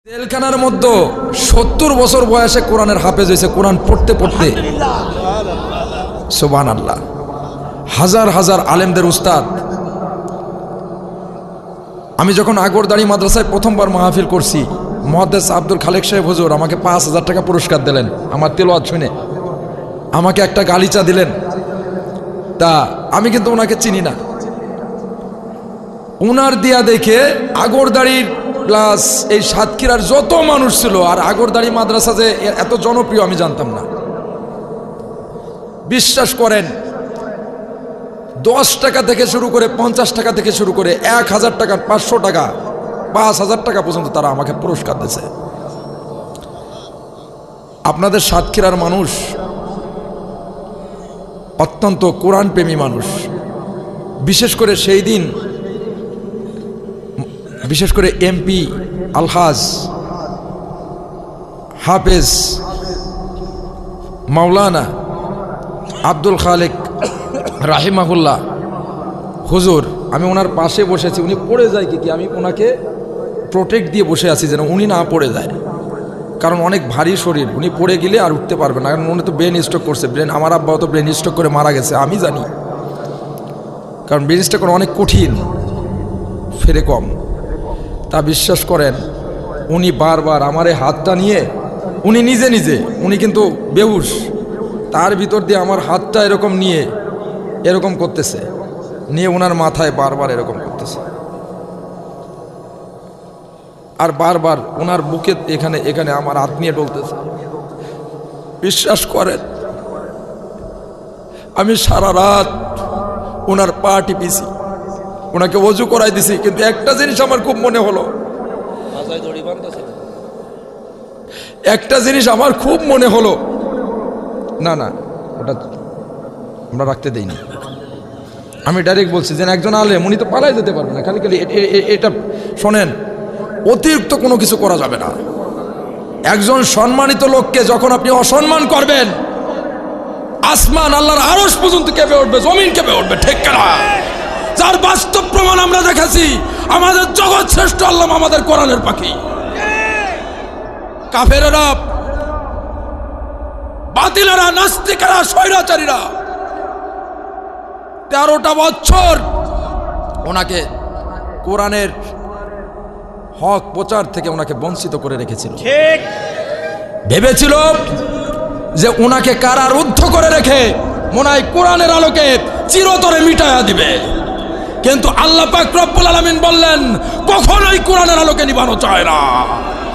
জেলখানার মধ্যে ৭০ বছর বয়সে কোরআনের হাফেজ হয়েছে, কোরআন পড়তে পড়তে। সুবহানাল্লাহ। হাজার হাজার আলেমদের উস্তাদ। আমি যখন আগরদাড়ি মাদ্রাসায় প্রথমবার মাহফিল করছি, মুহাদ্দিস আব্দুল খালেক সাহেব হুজুর আমাকে ৫,০০০ টাকা পুরস্কার দিলেন আমার তেলাওয়াত শুনে, আমাকে একটা গালিচা দিলেন। তা আমি কিন্তু ওনাকে চিনি না, ওনার দিয়া দেখে আগরদাড়ির প্লাস এই সাতক্ষীরার যত মানুষ ছিল, আর আগরদাড়ি মাদ্রাসা যে এত জনপ্রিয় আমি জানতাম না। বিশ্বাস করেন, ১০ টাকা থেকে শুরু করে ৫০ টাকা থেকে শুরু করে ১,০০০ টাকা, ৫০০ টাকা, ৫,০০০ টাকা পর্যন্ত তারা আমাকে পুরস্কার দিয়েছে। আপনাদের সাতক্ষীরার মানুষ অত্যন্ত কোরআন প্রেমী মানুষ। বিশেষ করে সেই দিন, বিশেষ করে এমপি আলহাজ হাফেজ মাওলানা আব্দুল খালেক রাহিমাহুল্লাহ হুজুর, আমি ওনার পাশে বসেছি। উনি পড়ে যায় কি আমি ওনাকে প্রোটেক্ট দিয়ে বসে আছি যেন উনি না পড়ে যায়, কারণ অনেক ভারী শরীর, উনি পড়ে গেলে আর উঠতে পারবে না। কারণ উনি তো ব্রেন স্ট্রোক করছে, আমার আব্বাও তো ব্রেন স্ট্রোক করে মারা গেছে, আমি জানি। কারণ ব্রেন স্ট্রোক করা অনেক কঠিন, ফেরে কম। তা বিশ্বাস করেন, উনি বারবার আমার এই হাতটা নিয়ে, উনি নিজে নিজে, উনি কিন্তু বেহুশ, তার ভিতর দিয়ে আমার হাতটা এরকম নিয়ে এরকম করতেছে, নিয়ে ওনার মাথায় বারবার এরকম করতেছে, আর বারবার ওনার বুকে এখানে এখানে আমার হাত নিয়ে ডলতেছে। বিশ্বাস করেন, আমি সারা রাত ওনার পা টিপিছি, ওনাকে ওযু করাই দিছি, কিন্তু একটা জিনিস আমার খুব মনে হলো, একটা জিনিস আমার খুব মনে হলো, না না ওটা আমরা রাখতে দেইনি। আমি ডাইরেক্ট বলছি যে একজন আলেম, উনি তো পালাই যেতে পারবে না, খালি খালি এটা শোনেন, অতিরিক্ত কোনো কিছু করা যাবে না। একজন সম্মানিত লোককে যখন আপনি অসম্মান করবেন, আসমান আল্লাহর আরশ পর্যন্ত কেঁপে উঠবে, জমিন কেঁপে উঠবে, ঠিক না? যার বাস্তব প্রমাণ আমরা দেখেছি, আমাদের জগৎ শ্রেষ্ঠ আল্লাহ আমাদের কোরআনের পাখি। কাফেরেরা, বাতিলেরা, নাস্তিকেরা, স্বৈরাচারীরা ১৩টা বছর ওনাকে কোরআনের হক প্রচার থেকে ওনাকে বঞ্চিত করে রেখেছিল। ঠিক ভেবেছিল যে ওনাকে কারারুদ্ধ করে রেখে মনে হয় কোরআনের আলোকে চিরতরে মিটায়া দিবে, কিন্তু আল্লাহ পাক রব্বুল আলামিন বললেন, কখনোই কোরআনের আলোকে নিভানো চায় না।